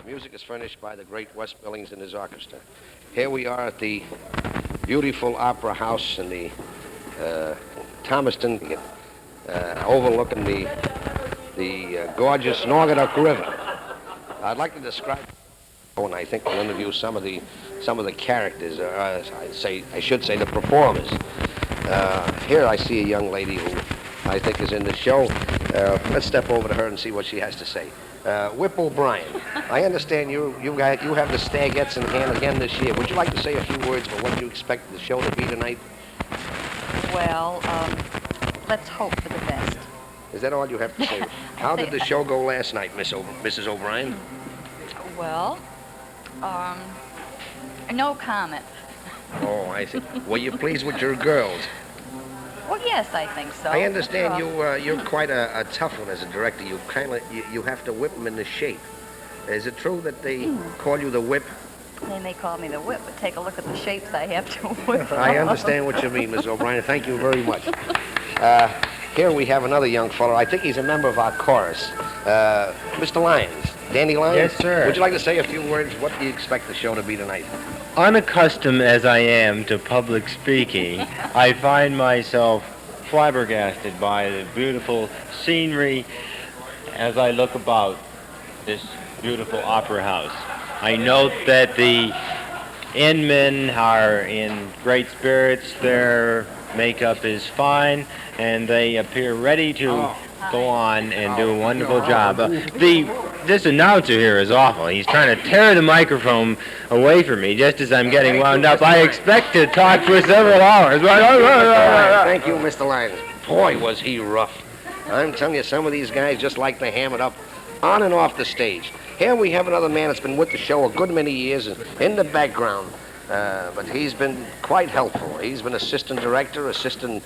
Music is furnished by the great Wes Billings and his orchestra. Here we are at the beautiful Opera House in the Thomaston, overlooking the gorgeous Naugatuck River. I'd like to describe, and I think we'll interview some of the characters, I should say the performers. Here I see a young lady who I think is in the show. Let's step over to her and see what she has to say. Whip O'Brien, I understand you have the Stagettes in hand again this year. Would you like to say a few words about what you expect the show to be tonight? Well, let's hope for the best. Is that all you have to say? How did the show go last night, Mrs. O'Brien? Well, no comment. Oh, I see. Were you pleased with your girls? Well, yes, I think so. I understand you're quite a tough one as a director. You have to whip them into shape. Is it true that they call you the whip? They may call me the whip, but take a look at the shapes I have to whip. I understand what you mean, Miss O'Brien. Thank you very much. Here we have another young fellow. I think he's a member of our chorus. Mr. Lyons. Danny Lyons? Yes, sir. Would you like to say a few words? What do you expect the show to be tonight? Unaccustomed as I am to public speaking, I find myself flabbergasted by the beautiful scenery as I look about this beautiful opera house. I note that the Inmen are in great spirits, their makeup is fine, and they appear ready to go on and do a wonderful job. This announcer here is awful. He's trying to tear the microphone away from me just as I'm getting wound up. I expect to talk for several hours. Thank you, Mr. Lyons. Boy, was he rough. I'm telling you, some of these guys just like to ham it up on and off the stage. Here we have another man that's been with the show a good many years in the background. But he's been quite helpful. He's been assistant director, assistant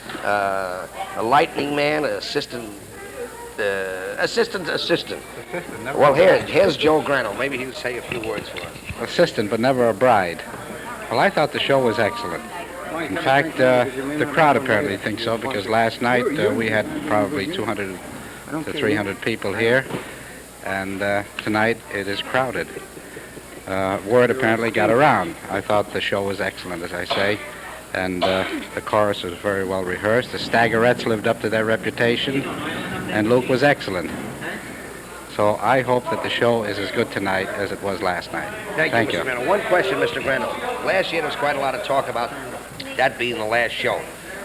lighting man, assistant. Well, here's Joe Grano. Maybe he'll say a few words for us. Assistant, but never a bride. Well, I thought the show was excellent. In fact, the crowd apparently thinks so, because last night we had probably 200 to 300 people here, and tonight it is crowded. Word apparently got around. I thought the show was excellent, as I say, and the chorus was very well rehearsed. The Stagerettes lived up to their reputation, and Luke was excellent. So I hope that the show is as good tonight as it was last night. Thank you, Mr. Grano. One question, Mr. Grano. Last year there was quite a lot of talk about that being the last show.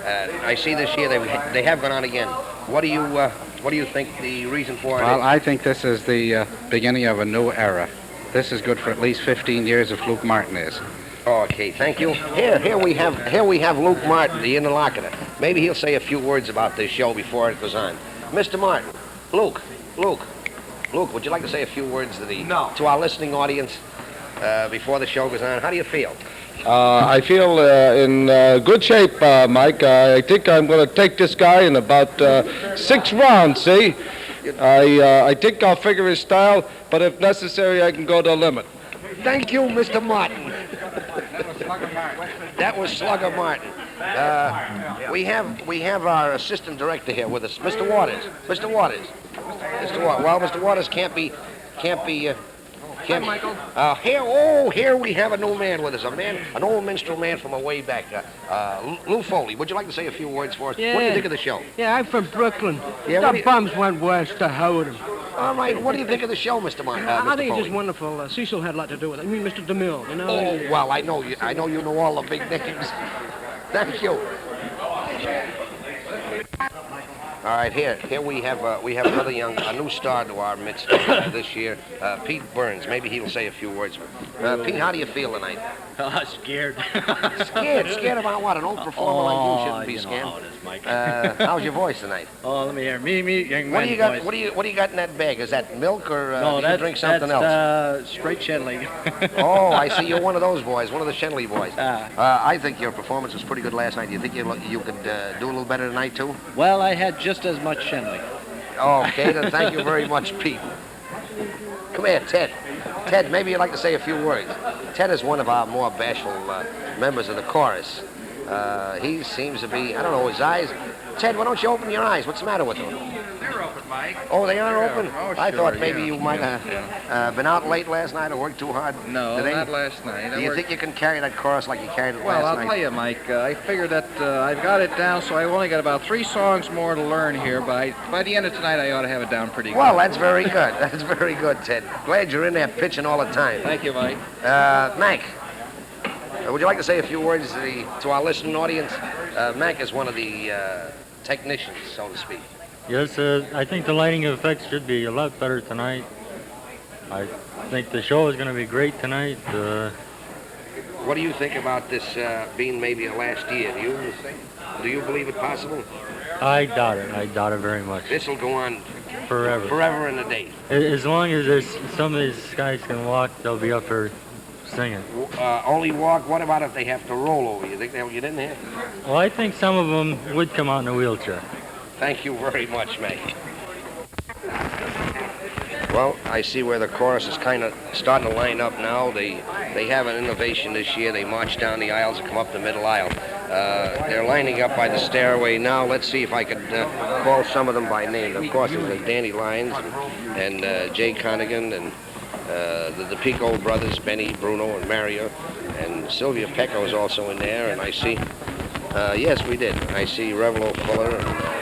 I see this year they have gone on again. What do you think the reason for it is? Well, I think this is the beginning of a new era. This is good for at least 15 years if Luke Martin is. Okay, thank you. Here we have Luke Martin, the interlocutor. Maybe he'll say a few words about this show before it goes on. Mr. Martin, Luke, would you like to say a few words to our listening audience before the show goes on? How do you feel? I feel in good shape, Mike. I think I'm going to take this guy in about 6 rounds, see? I think I'll figure his style, but if necessary, I can go to the limit. Thank you, Mr. Martin. That was Slugger Martin. We have our assistant director here with us, Mr. Waters. Mr. Waters. Well, Mr. Waters can't be. Here we have a new man with us, an old minstrel man from a way back. Lou Foley, would you like to say a few words for us? Yeah. What do you think of the show? Yeah, I'm from Brooklyn. Yeah, The bums went west to Howard. All right, what do you think of the show, Mr. Martin? I think it's Foley? just wonderful. Cecil had a lot to do with it. I mean, Mr. DeMille, you know. Oh, well, I know you know all the big names. Thank you. All right, here we have another a new star to our midst this year, Pete Burns. Maybe he'll say a few words. Pete, how do you feel tonight? Scared. Scared about what? An old performer like you shouldn't be scared. How it is, Mike. How's your voice tonight? Oh, let me hear. Me, young What do you got? voice. What do you got in that bag? Is that milk or do you drink something else? else? Straight Shenley. Oh, I see. You're one of those boys, one of the Shenley boys. I think your performance was pretty good last night. Do you think you could do a little better tonight too? Well, I had just as much Shenley. Okay, then thank you very much, Pete. Come here, Ted. Ted, maybe you'd like to say a few words. Ted is one of our more bashful members of the chorus. He seems to be, I don't know, his eyes. Ted, why don't you open your eyes? What's the matter with him? They're open, Mike. Mike. Oh, they are open? Oh, I sure, thought maybe yeah. you might have been out late last night or worked too hard. No, today. not last night. Do you think you can carry that chorus like you carried it Well, last I'll night? tell you, Mike, I figured that I've got it down, so I've only got about 3 songs more to learn here, but by the end of tonight, I ought to have it down pretty good. Well, that's very good. That's very good, Ted. Glad you're in there pitching all the time. Thank you, Mike. Mac, would you like to say a few words to our listening audience? Mac is one of the technicians, so to speak. Yes, I think the lighting effects should be a lot better tonight. I think the show is going to be great tonight. What do you think about this being maybe a last year? Do you believe it possible? I doubt it. I doubt it very much. This will go on Forever. forever and a day. As long as there's some of these guys can walk, they'll be up there singing. Only walk. What about if they have to roll over? You think they'll get in there? Well, I think some of them would come out in a wheelchair. Thank you very much, Mac. Well, I see where the chorus is kind of starting to line up now. They have an innovation this year. They march down the aisles and come up the middle aisle. They're lining up by the stairway now. Let's see if I could call some of them by name. Of course, there's Danny Lyons and Jay Connigan and the Pico brothers, Benny, Bruno, and Mario. And Sylvia Pecco is also in there. And I see, yes, we did. I see Revelo Fuller and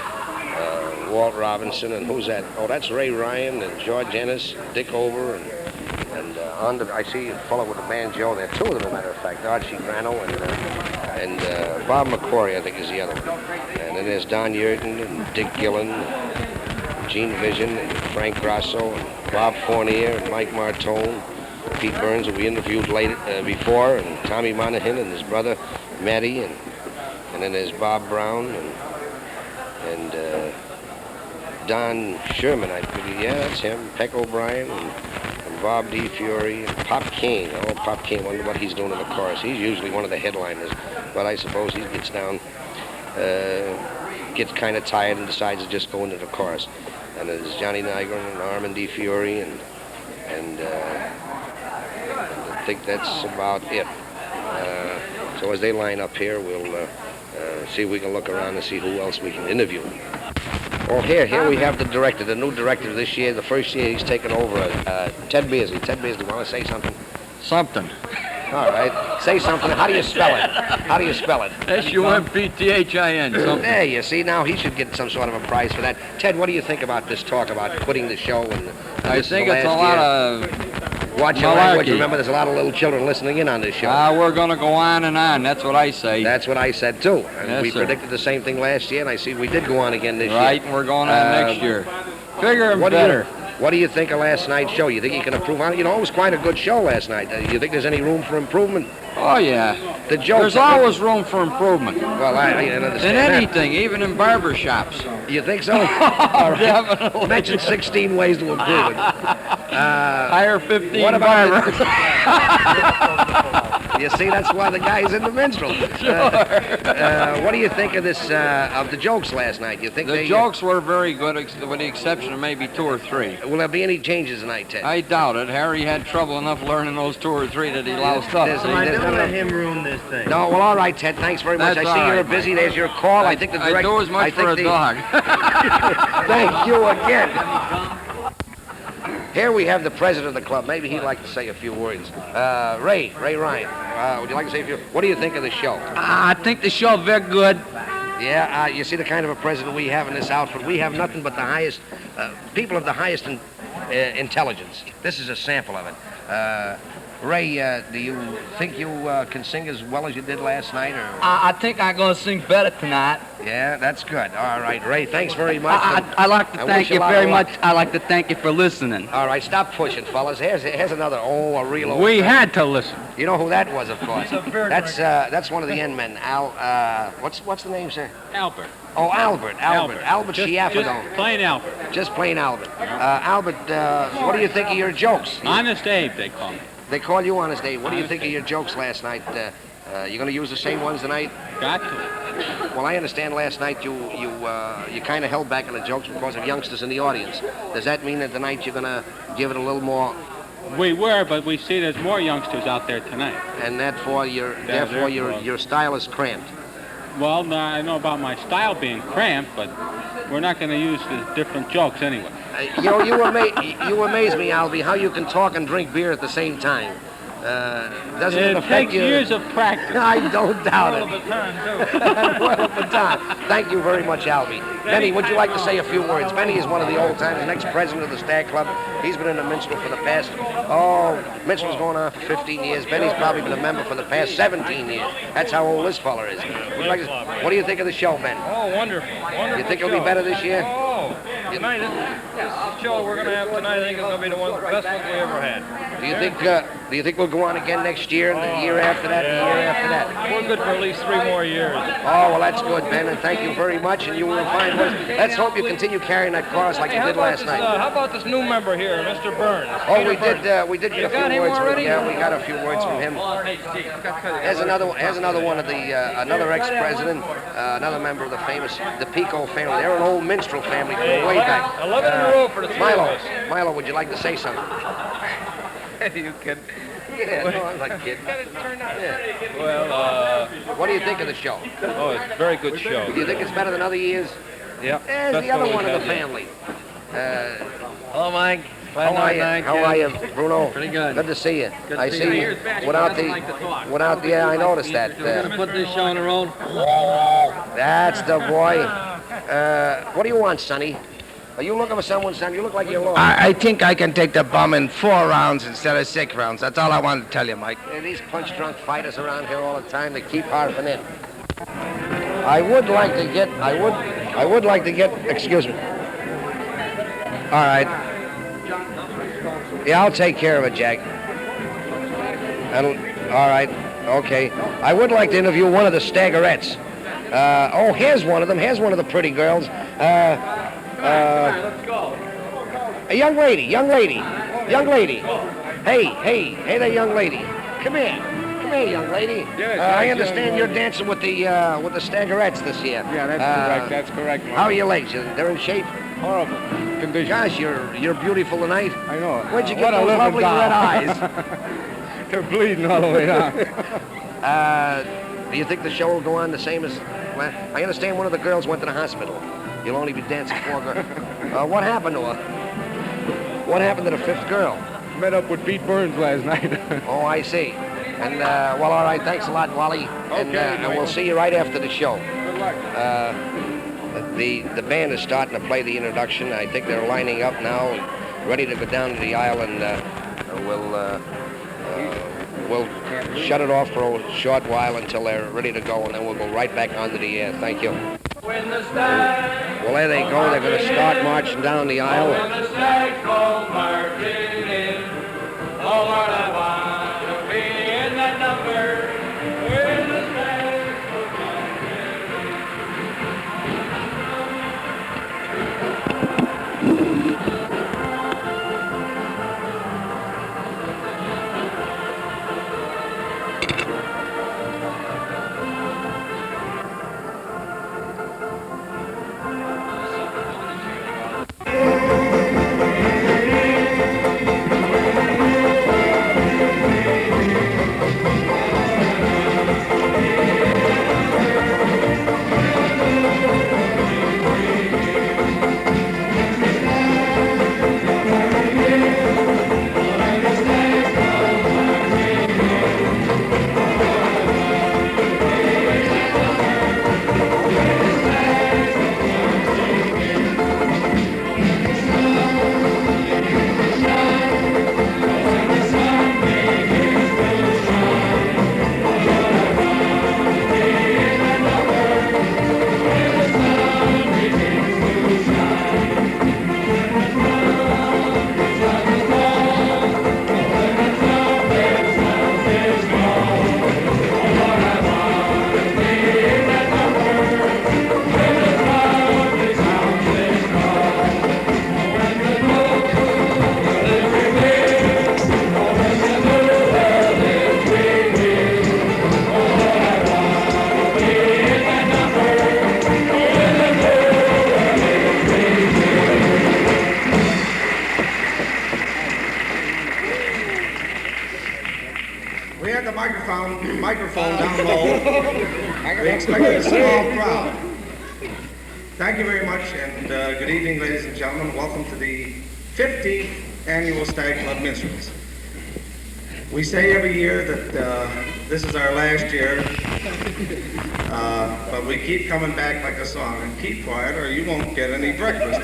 Walt Robinson, and who's that? Oh, that's Ray Ryan and George Ennis, Dick Over, and I see a fellow with a banjo there. 2 of them, as a matter of fact, Archie Grano and Bob McCory, I think, is the other one. And then there's Don Yurton and Dick Gillen, and Gene Vision, and Frank Grasso, and Bob Fournier, and Mike Martone, Pete Burns, who we interviewed before, and Tommy Monahan and his brother Matty, and then there's Bob Brown and Don Sherman, I believe. Yeah, that's him. Peck O'Brien and Bob D. Fury and Pop King. Oh, Pop King, wonder what he's doing in the chorus. He's usually one of the headliners, but I suppose he gets down, gets kind of tired and decides to just go into the chorus. And there's Johnny Nygren and Armand D. Fury and I think that's about it. So as they line up here, we'll see if we can look around and see who else we can interview. Oh, here we have the director, the new director this year. The first year he's taken over, Ted Beasley. Ted Beasley, want to say something? Something. All right. Say something. How do you spell it? How do you spell it? Sumpthin. Something. There, you see, now he should get some sort of a prize for that. Ted, what do you think about this talk about quitting the show? And I think it's a lot of watch your language. malarkey. Remember, there's a lot of little children listening in on this show. We're going to go on and on. That's what I say. That's what I said, too. And Yes, we sir. predicted the same thing last year, and I see we did go on again this year. Right, and we're going on next year. Bigger and better. What do you think of last night's show? You think you can improve on it? You know, it was quite a good show last night. You think there's any room for improvement? Oh, yeah. The joke. There's always room for improvement. Well, I understand In that. anything, even in barber shops. You think so? All right. Definitely. Mention 16 ways to improve it. Hire 15 What about barbers. You see, that's why the guy's in the Minstrels. What do you think of this, of the jokes last night? You think The jokes were very good, with the exception of maybe 2 or 3. Will there be any changes tonight, Ted? I doubt it. Harry had trouble enough learning those 2 or 3 that he lost up. There's- Don't there's let not- him ruin this thing. No, well, all right, Ted. Thanks very much. That's I see all you're right, busy. Mike. There's your call. I think the director. I do as much for a dog. Thank you again. Here we have the president of the club. Maybe he'd like to say a few words. Ray Ryan, would you like to say a few? What do you think of the show? I think the show very good. Yeah, you see the kind of a president we have in this outfit. We have nothing but the highest, people of the highest intelligence. This is a sample of it. Ray, do you think you can sing as well as you did last night? Or? I think I'm going to sing better tonight. Yeah, that's good. All right, Ray, thanks very much. I like to I thank wish you you a lot very of luck. much. I like to thank you for listening. All right, stop pushing, fellas. Here's another, a real old We friend. had to listen. You know who that was, of course. That's one of the N men. What's the name, sir? Albert. Oh, Albert Schiaffino. Just plain Albert. Just plain Albert. Albert, what do you think of your jokes? Honest Abe, they call me. They call you Honest Abe. What do you think of your jokes last night? You going to use the same ones tonight? Got to. Well, I understand last night you kind of held back on the jokes because of youngsters in the audience. Does that mean that tonight you're going to give it a little more? We were, but we see there's more youngsters out there tonight. And therefore your style is cramped. Well, now, I know about my style being cramped, but we're not going to use the different jokes anyway. You know, you amaze me, Albie, how you can talk and drink beer at the same time. Doesn't it affect takes you? years of practice. I don't doubt it. Baton, Well, baton. Thank you very much, Albie. Benny, would you like to say a few words? Benny is one of the old timers, next president of the Stag Club. He's been in the Minstrel for the past, Minstrel's going on for 15 years. Benny's probably been a member for the past 17 years. That's how old this fella is. What do you think of the show, Ben? Oh, wonderful. Wonderful. You think it'll be better this year? Oh, tonight, this show we're going to have tonight, I think is going to be the best one we ever had. Do you think we'll go on again next year and the year after that and the year after that? We're good for at least 3 more years. Oh, well, that's good, Ben, and thank you very much, and you were a fine voice. Let's hope you continue carrying that chorus like you did last night. How about this new member here, Mr. Burns? Oh, we did get a few words from him. Yeah, we got a few words from him. Here's another one of the another ex-president, another member of the famous Pico family. They're an old minstrel family from way back. 11 in a row for the 3 of us. Milo, would you like to say something? You can. Yeah, no, I'm not kidding. Yeah. Well, what do you think of the show? Oh, it's a very good show. Do you think it's better than other years? Yeah. There's the other one of the family. Hello, Mike. How are you, Bruno? Pretty good. Good to see you. Good I to see see you. you. Without the, yeah, I noticed that. We're gonna put this show on the road. That's the boy. What do you want, Sonny? Are you looking for someone, son? You look like you're lost. I think I can take the bomb in 4 rounds instead of 6 rounds. That's all I want to tell you, Mike. These punch-drunk fighters around here all the time, they keep harping in. I would like to get, excuse me. All right. Yeah, I'll take care of it, Jack. All right, okay. I would like to interview one of the Staggerettes. Here's one of them. Here's one of the pretty girls. A young lady. Hey there, young lady. Come here, young lady. I understand you're dancing with the Staggerettes this year. Yeah, that's correct. How are your legs? They're in shape? Horrible condition. Gosh, you're beautiful tonight. I know. Where'd you get those lovely red eyes? They're bleeding all the way down. Do you think the show will go on the same as... Well, I understand one of the girls went to the hospital. You'll only be dancing 4 girls. What happened to her? What happened to the 5th girl? Met up with Pete Burns last night. Oh, I see. And, well, all right, thanks a lot, Wally. And we'll see you right after the show. Good luck. The band is starting to play the introduction. I think they're lining up now, ready to go down to the aisle, and we'll shut it off for a short while until they're ready to go, and then we'll go right back onto the air. Thank you. Well, there they go. They're going to start marching down the aisle. We had the microphone down low. We expected a small crowd. Thank you very much, and good evening, ladies and gentlemen. Welcome to the 50th Annual Stag Club Minstrels. We say every year that this is our last year, but we keep coming back like a song. And keep quiet or you won't get any breakfast.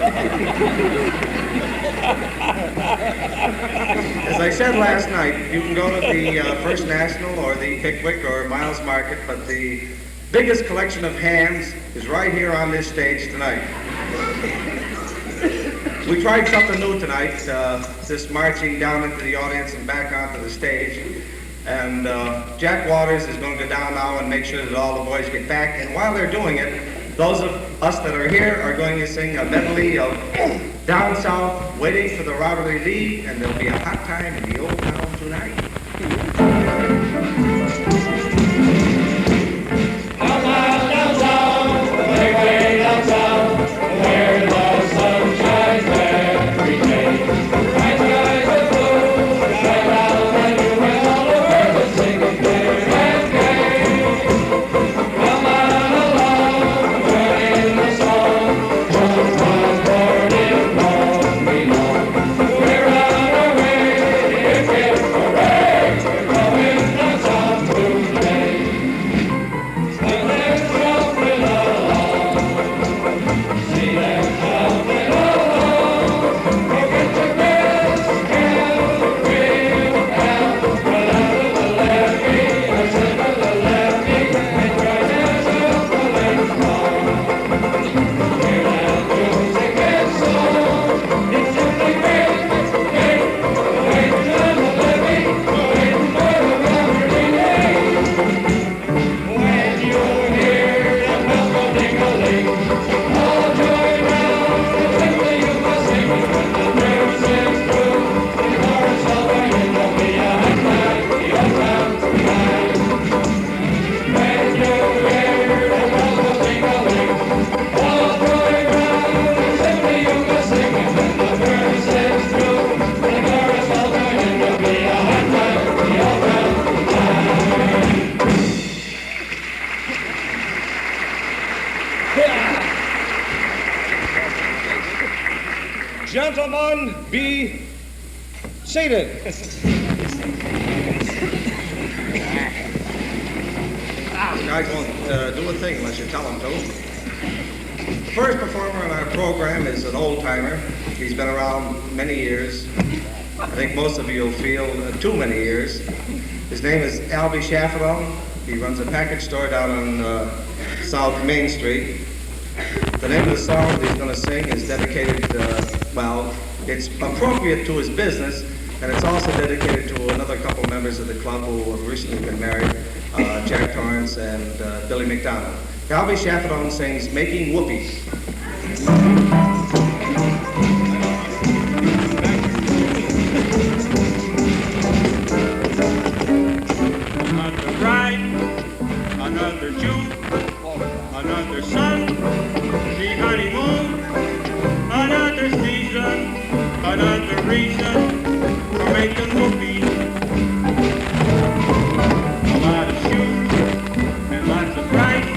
As I said last night, you can go to the First National or the Pickwick or Miles Market, but the biggest collection of hams is right here on this stage tonight. We tried something new tonight, this marching down into the audience and back onto the stage. And Jack Waters is going to go down now and make sure that all the boys get back. And while they're doing it, those of us that are here are going to sing a medley of Down South, Waiting for the Robert Lee, and there'll be a hot time in the old town tonight. Gentlemen, be seated. Guys won't do a thing unless you tell them to. The first performer on our program is an old-timer. He's been around many years. I think most of you will feel too many years. His name is Albie Chaffalone. He runs a package store down on South Main Street. The name of the song that he's going to sing is dedicated, well, it's appropriate to his business, and it's also dedicated to another couple members of the club who have recently been married, Jack Torrance and Billy McDonald. Albie Chaffalone sings Making Whoopies. Another bride, another June, another sun, the honeymoon, another season, another reason for making whoopies. A lot of shoes and lots of rice.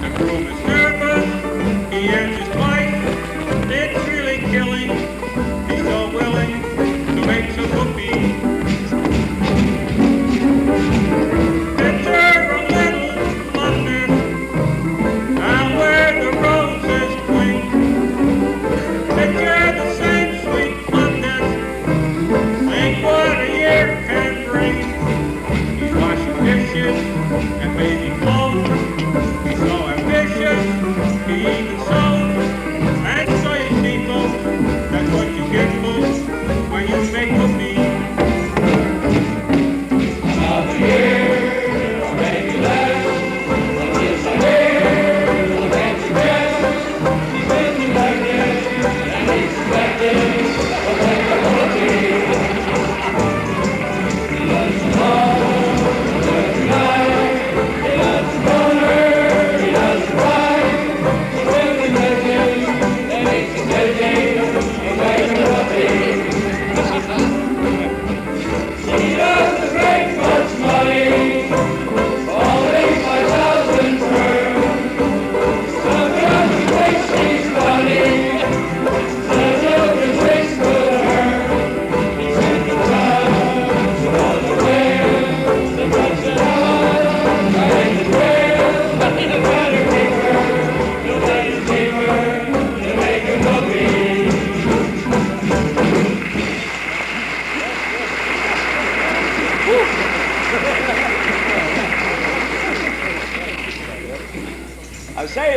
The groom is nervous, he answers twice. It's really killing, he's so willing to make some whoopies. Picture a little London, out where the roses cling. Picture the same sweet London, think what a year can bring. He's washing dishes and baby clothes. He's so ambitious, he even sews. And so you see, folks, that's what you get, folks, when you make whoopies.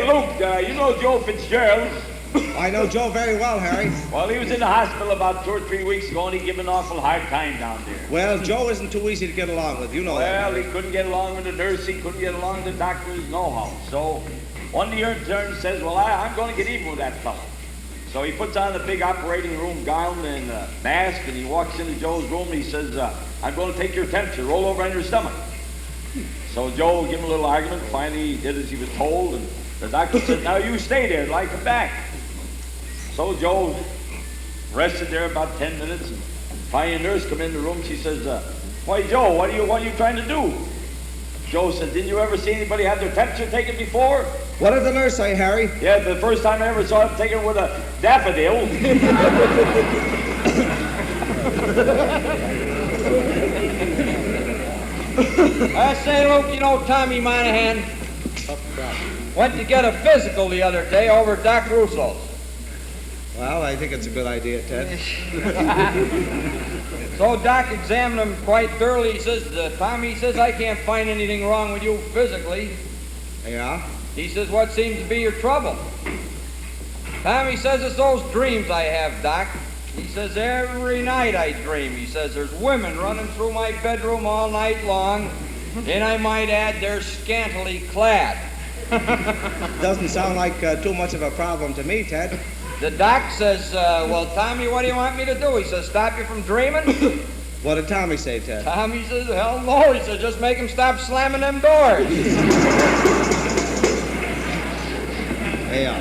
Luke, you know Joe Fitzgerald? I know Joe very well, Harry. Well, he was in the hospital about 2 or 3 weeks ago, and he gave an awful hard time down there. Well, Joe isn't too easy to get along with, you know that. Well, he couldn't get along with the nurse, he couldn't get along with the doctors, no how. So, one of the interns says, well, I'm going to get even with that fellow. So he puts on the big operating room gown and mask, and he walks into Joe's room, and he says, I'm going to take your temperature, roll over on your stomach. So Joe gave him a little argument. Finally, he did as he was told, and the doctor said, now you stay there till I come back. So Joe rested there about 10 minutes, and finally a nurse come in the room. She says, why, Joe, what are you trying to do? Joe said, didn't you ever see anybody have their temperature taken before? What did the nurse say, Harry? Yeah, the first time I ever saw it taken with a daffodil. I say, Luke, you know Tommy Monahan went to get a physical the other day over at Doc Russo's. Well, I think it's a good idea, Ted. So Doc examined him quite thoroughly. He says, Tommy, he says, I can't find anything wrong with you physically. Yeah? He says, what seems to be your trouble? Tommy says, it's those dreams I have, Doc. He says, every night I dream. He says, there's women running through my bedroom all night long, and I might add, they're scantily clad. Doesn't sound like too much of a problem to me, Ted. The doc says, well, Tommy, what do you want me to do? He says, stop you from dreaming? What did Tommy say, Ted? Tommy says, hell no. He says, just make him stop slamming them doors. Yeah.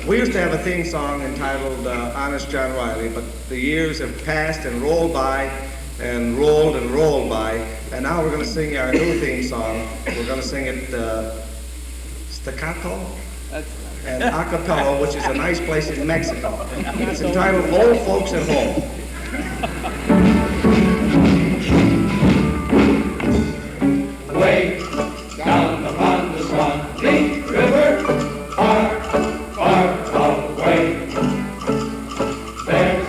We used to have a theme song entitled Honest John Riley, but the years have passed and rolled by and rolled by, and now we're going to sing our new theme song. We're going to sing it staccato and a cappella, which is a nice place in Mexico. It's entitled Old Folks at Home. Way down upon the Swanee River, far, far away. There's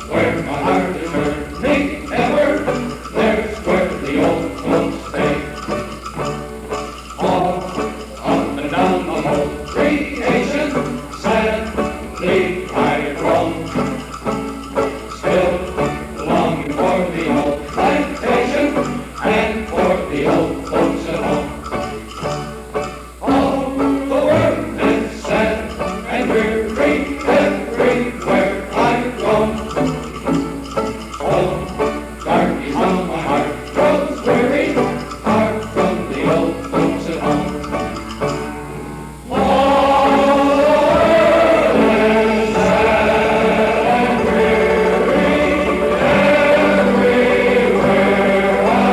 where my heart is burning ever. There's where the old folks stay. All up and down the whole creation, sadly I roam. Still longing for the old plantation and for the old folks at home. All the world is sad and weary everywhere I roam. Oh, darkies how my heart grows weary, far from the old folks at home. All the world is sad and weary everywhere I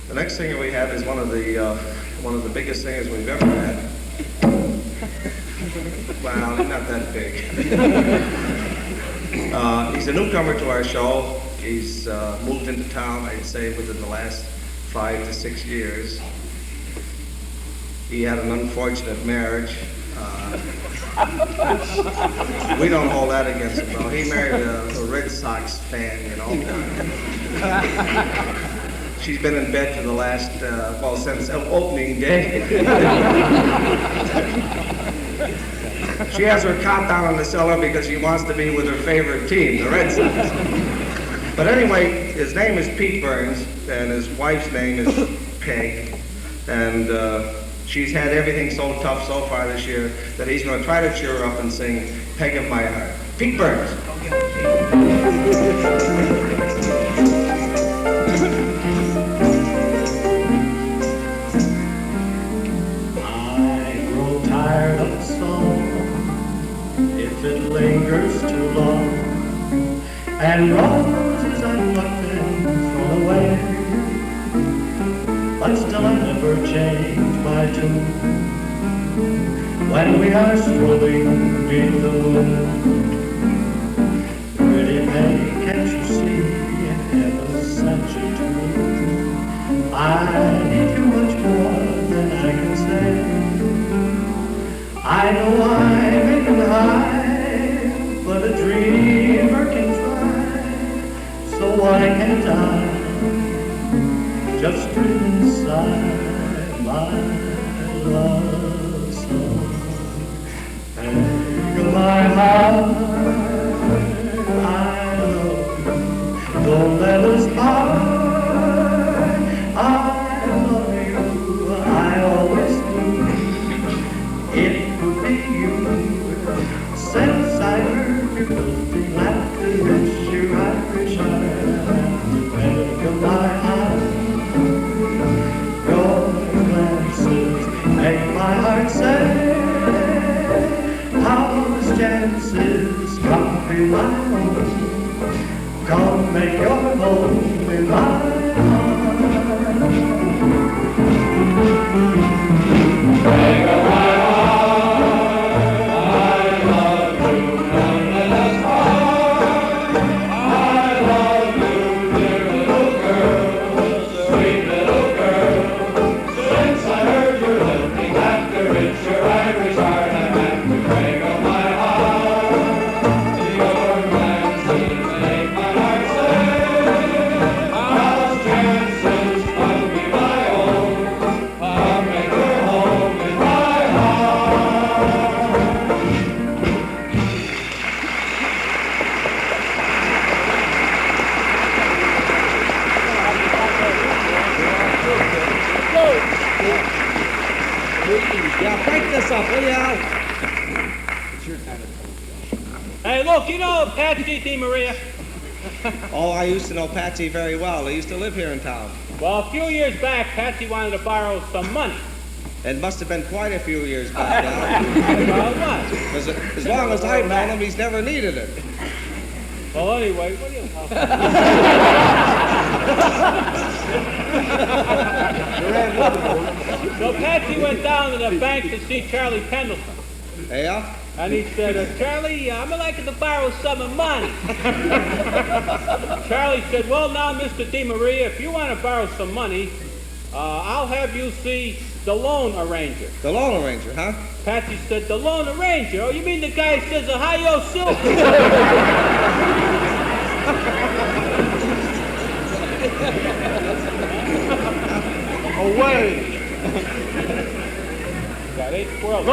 The next singer we have is one of the biggest singers we've ever had. Well, not that big. He's a newcomer to our show. He's moved into town, I'd say, within the last 5 to 6 years. He had an unfortunate marriage. We don't hold that against him, though. He married a Red Sox fan, you know. She's been in bed for the last, since opening day. She has her cot down in the cellar because she wants to be with her favorite team, the Red Sox. But anyway, his name is Pete Burns, and his wife's name is Peg. And she's had everything so tough so far this year that he's going to try to cheer her up and sing Peg of My Heart. Pete Burns. I grow tired of the song if it lingers too long, and roses and nothing thrown away. But still I never change my tune when we are strolling beneath the moon. Pretty May, can't you see heaven sent you to me? I need you much more than I can say. I know I'm making high, but a dreamer can try. So why can't I just breathe inside my love song? Take my heart, I love you. Don't let us part. I love you, I always do. It would be you, since I heard your filthy laughter, it's your Irish heart. Take my heart, your glances make my heart say, how's chances come be my own? Come make your home in my heart. Take my Hey, look, you know Patsy DeMaria? Oh, I used to know Patsy very well. He used to live here in town. Well, a few years back, Patsy wanted to borrow some money. It must have been quite a few years back now. Well, what? Because as long as I've known him, he's never needed it. Well, anyway, what do you know? So Patsy went down to the bank to see Charlie Pendleton. Yeah? And he said, Charlie, I'm liking to borrow some money. Charlie said, well, now, Mr. DeMaria, if you want to borrow some money, I'll have you see the loan arranger. The loan arranger, huh? Patsy said, the loan arranger? Oh, you mean the guy who says, hi-yo, silk? Away! Got 8 squirrels.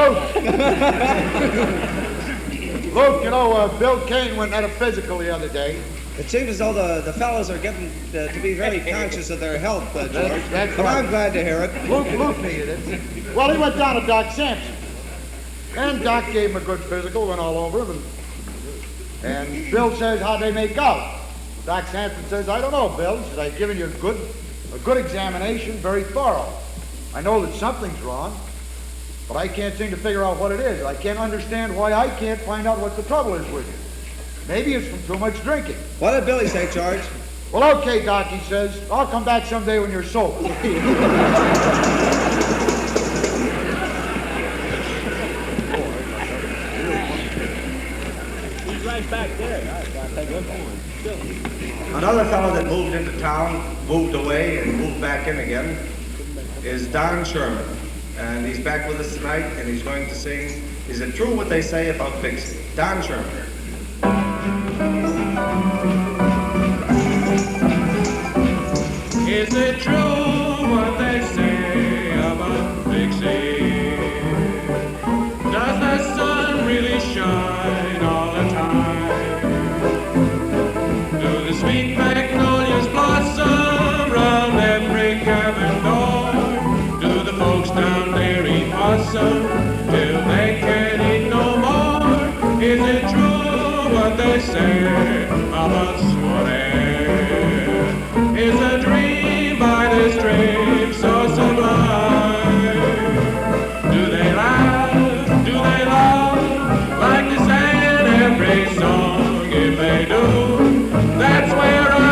Luke, you know, Bill Kane went at a physical the other day. It seems as though the fellows are getting to be very conscious of their health, George. That's but right. I'm glad to hear it. Luke needed it. Well, he went down to Doc Sampson. And Doc gave him a good physical, went all over him. And Bill says, how'd they make out? Doc Sampson says, I don't know, Bill. He says, I've given you a good examination, very thorough. I know that something's wrong, but I can't seem to figure out what it is. I can't understand why I can't find out what the trouble is with you. Maybe it's from too much drinking. What did Billy say, George? Well, okay, Doc, he says. I'll come back someday when you're sober. He's right back there. Another fellow that moved into town, moved away, and moved back in again is Don Sherman. And he's back with us tonight, and he's going to sing, Is It True What They Say About Fixing? Don Sherman. Is it true what they say about fixing? Does the sun really shine all the time? Do the sweet magnolias blossom round every cabin door? Do the folks down there eat awesome till they can't eat no more? Is it true what they say about swanning? Is a dream by this dream so sublime? Do they laugh? Do they laugh like they say in every song? If they do, that's where I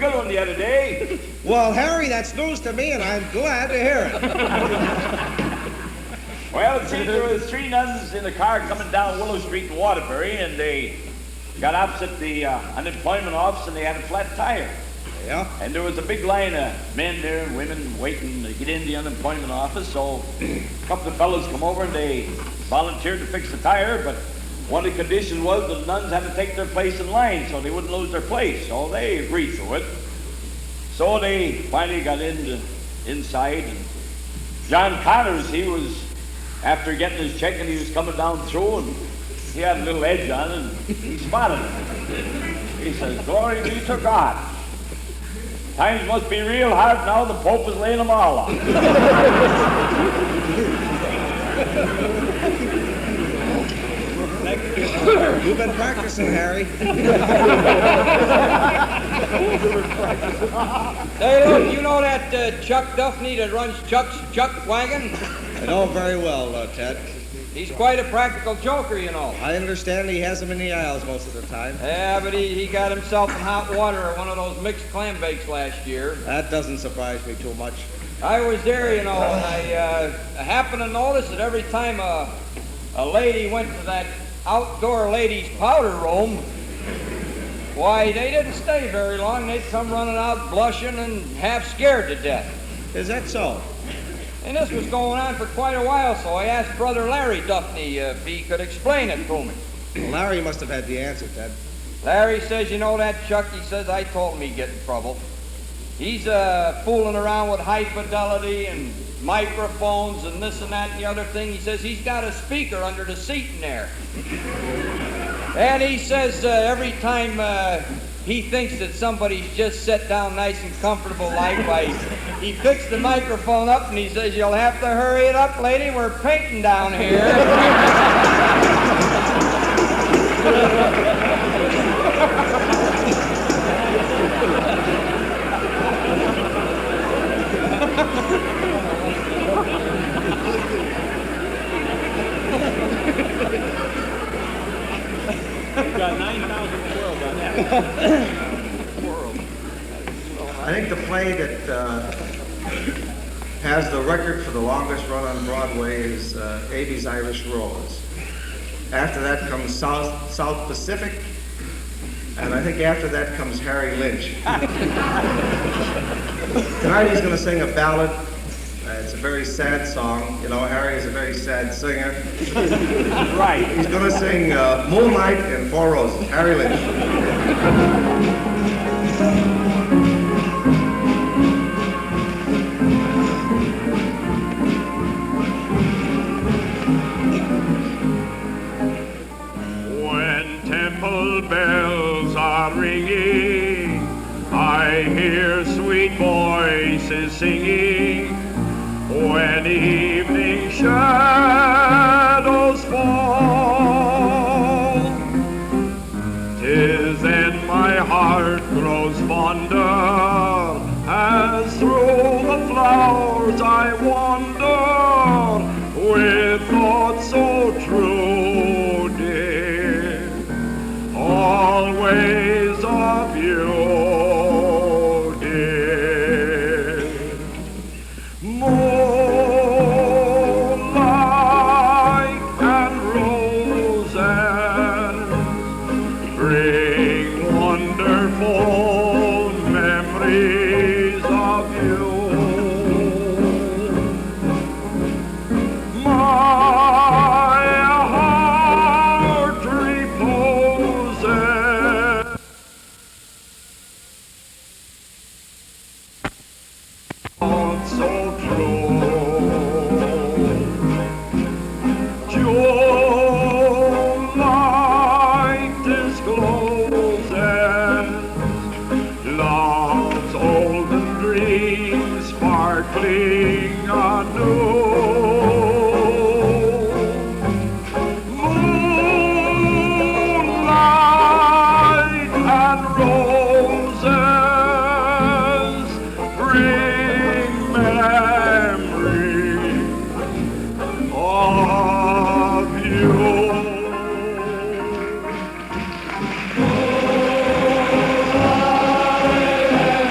good one the other day. Well, Harry, that's news to me, and I'm glad to hear it. Well, it seems there was 3 nuns in a car coming down Willow Street in Waterbury, and they got opposite the unemployment office, and they had a flat tire. Yeah? And there was a big line of men there and women waiting to get in the unemployment office, so a couple of fellows come over and they volunteered to fix the tire, but one of the conditions was the nuns had to take their place in line so they wouldn't lose their place, so they agreed to it. So they finally got inside, and John Connors, he was, after getting his check, and he was coming down through, and he had a little edge on, and he spotted him. He says, "Glory be to God. Times must be real hard now, the Pope is laying them all on." You've been practicing, Harry. Hey, look, you know that Chuck Duffney that runs Chuck's Chuck Wagon? I know very well, Ted. He's quite a practical joker, you know. I understand he has them in the aisles most of the time. Yeah, but he got himself in hot water at one of those mixed clam bakes last year. That doesn't surprise me too much. I was there, you know, and I happened to notice that every time a lady went to that outdoor ladies' powder room, why, they didn't stay very long. They'd come running out blushing and half scared to death. Is that so? And this was going on for quite a while, so I asked Brother Larry Duffney if he could explain it to me. Well, Larry must have had the answer, Ted. Larry says, you know that, Chuck? He says, I told him he'd get in trouble. He's fooling around with high fidelity and microphones and this and that and the other thing. He says he's got a speaker under the seat in there. And he says every time he thinks that somebody's just sat down nice and comfortable like, why, he picks the microphone up and he says, "You'll have to hurry it up, lady. We're painting down here." We've got 9,000 world on that. I think the play that has the record for the longest run on Broadway is Abe's Irish Rose. After that comes South Pacific, and I think after that comes Harry Lynch. Tonight he's going to sing a ballad. It's a very sad song. You know, Harry is a very sad singer. Right. He's going to sing Moonlight and Four Roses. Harry Lynch. Bells are ringing, I hear sweet voices singing. When evening shadows fall, 'tis then my heart grows fonder, as through the flowers I wander, with thoughts so true, dear, always of you, dear. Moonlight and roses bring wonderful memories of you. My heart reposes. So true, June light discloses love's olden dreams sparkling anew. Moonlight and roses bring memory of you. Moonlight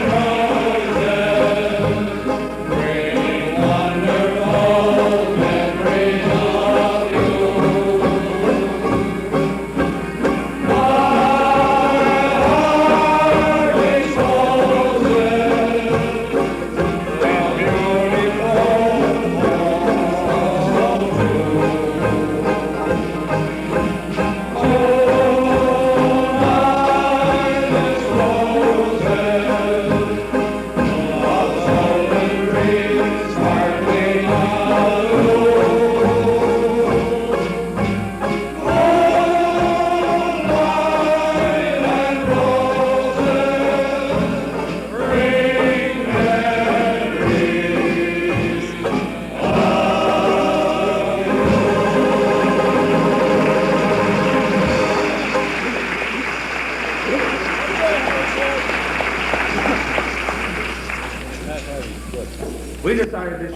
We decided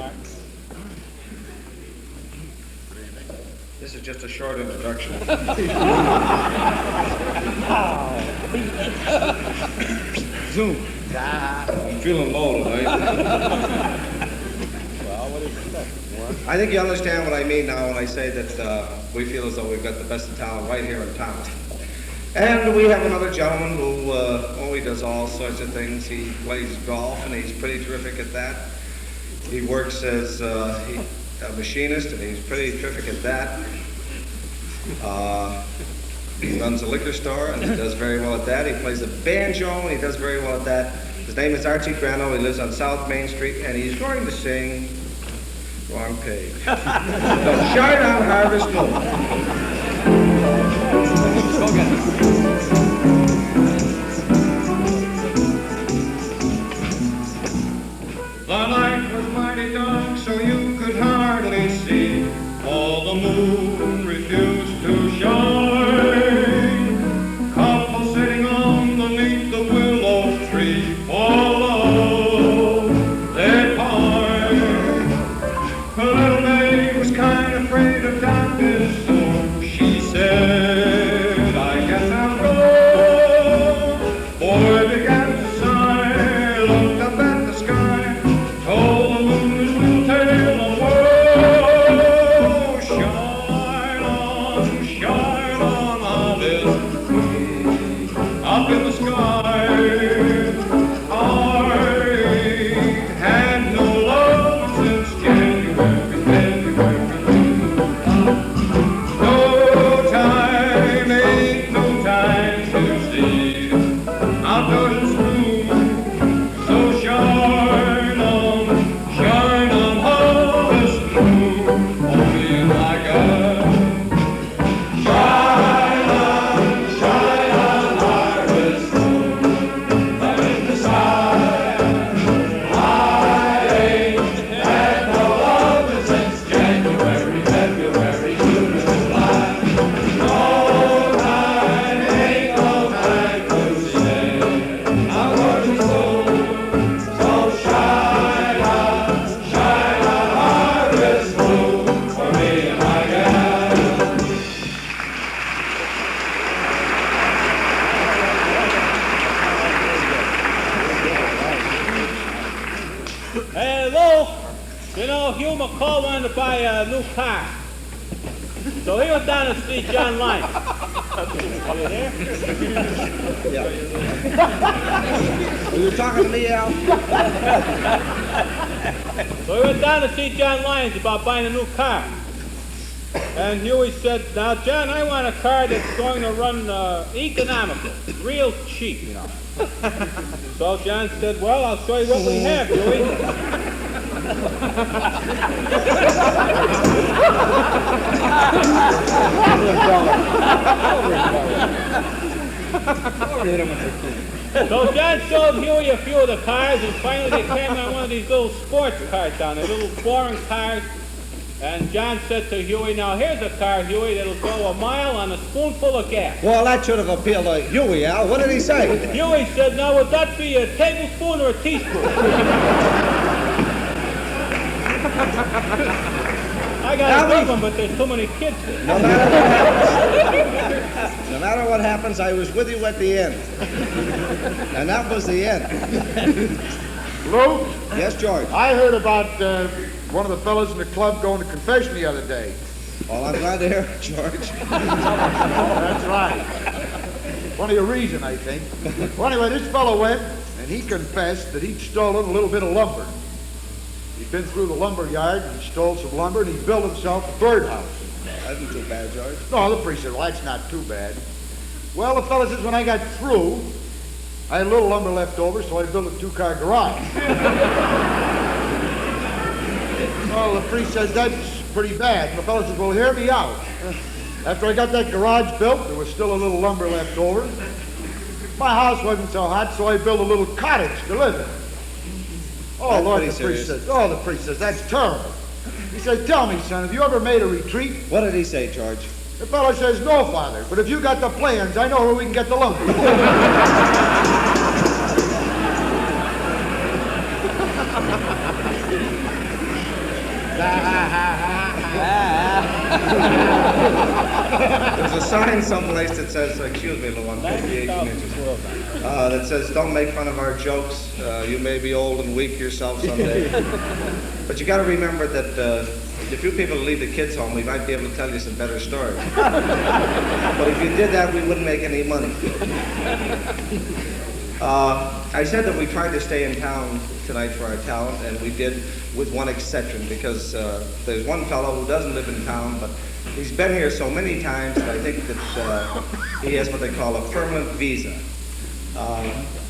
this is just a short introduction. Zoom. I'm feeling low tonight. I think you understand what I mean now when I say that we feel as though we've got the best of talent right here in town. And we have another gentleman who he does all sorts of things. He plays golf, and he's pretty terrific at that. He works as a machinist, and he's pretty terrific at that. He runs a liquor store, and he does very well at that. He plays the banjo, and he does very well at that. His name is Archie Grano. He lives on South Main Street, and he's going to sing... Wrong page. The Shine on Harvest Moon. Go get it. The night was mighty dark, so you could hardly see. All the moon refused to shine. Couple sitting underneath the willow tree, follow their pine. Her little maid was kind of afraid of darkness, so she said, I guess I'll go. Boy began to sigh, looked up at the sky, told the moon his little tale of woe. Shine on this moon, up in the sky. I had no love since January. No time, ain't no time to see outdoors blue. So shine on harvest moon, only in my God. Shine on harvest moon, up in the sky. I ain't had no love since January, February, June, and July. No time, ain't no time to stay outdoors alone. So shine on harvest moon, for me and my gal. Hello. You know, Hugh McCall wanted to buy a new car. So he went down to see John Lyne. Are you there? Are you talking to me, Al? So he went down to see John Lyons about buying a new car. And Huey said, now, John, I want a car that's going to run economical, real cheap, you know. So John said, well, I'll show you what we have, Huey. So John showed Huey a few of the cars, and finally they came on one of these little sports cars down there, little boring cars. And John said to Huey, now here's a car, Huey, that'll go a mile on a spoonful of gas. Well, that should have appealed to Huey, Al. What did he say? Huey said, now would that be a tablespoon or a teaspoon? I got a big one, but there's too many kids there. No matter what happens, I was with you at the end. And that was the end. Luke? Yes, George? I heard about one of the fellows in the club going to confession the other day. Well, I'm glad to hear it, George. That's right. One of your reason, I think. Well, anyway, this fellow went, and he confessed that he'd stolen a little bit of lumber. He'd been through the lumber yard, and he stole some lumber, and he built himself a birdhouse. That isn't too bad, George. No, the priest said, well, that's not too bad. Well, the fellow says, when I got through, I had a little lumber left over, so I built a two-car garage. Well, the priest says, that's pretty bad. And the fellow says, well, hear me out. After I got that garage built, there was still a little lumber left over. My house wasn't so hot, so I built a little cottage to live in. Oh, That's Lord, pretty the priest serious. says, oh, the priest says, that's terrible. He says, tell me, son, have you ever made a retreat? What did he say, George? The fellow says, no, Father, but if you got the plans, I know where we can get the lumber. There's a sign someplace that says, excuse me, little one, 58 inches, that says, don't make fun of our jokes. You may be old and weak yourself someday. But you got to remember that if you people leave the kids home, we might be able to tell you some better stories. But if you did that, we wouldn't make any money. I said that we tried to stay in town tonight for our talent, and we did with one exception, because there's one fellow who doesn't live in town, but he's been here so many times that I think that he has what they call a permanent visa.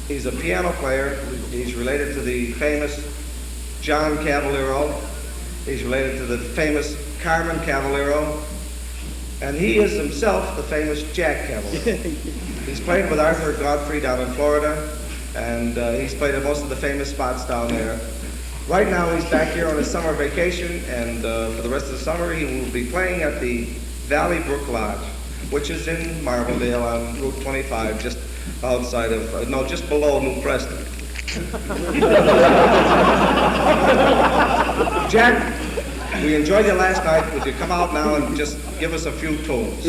He's a piano player. He's related to the famous John Cavallero. He's related to the famous Carmen Cavallero. And he is himself the famous Jack Cavallero. He's played with Arthur Godfrey down in Florida, and he's played at most of the famous spots down there. Right now he's back here on his summer vacation, and for the rest of the summer he will be playing at the Valley Brook Lodge, which is in Marbledale on Route 25, just outside of, no, just below New Preston. Jack, we enjoyed you last night. Would you come out now and just give us a few tunes?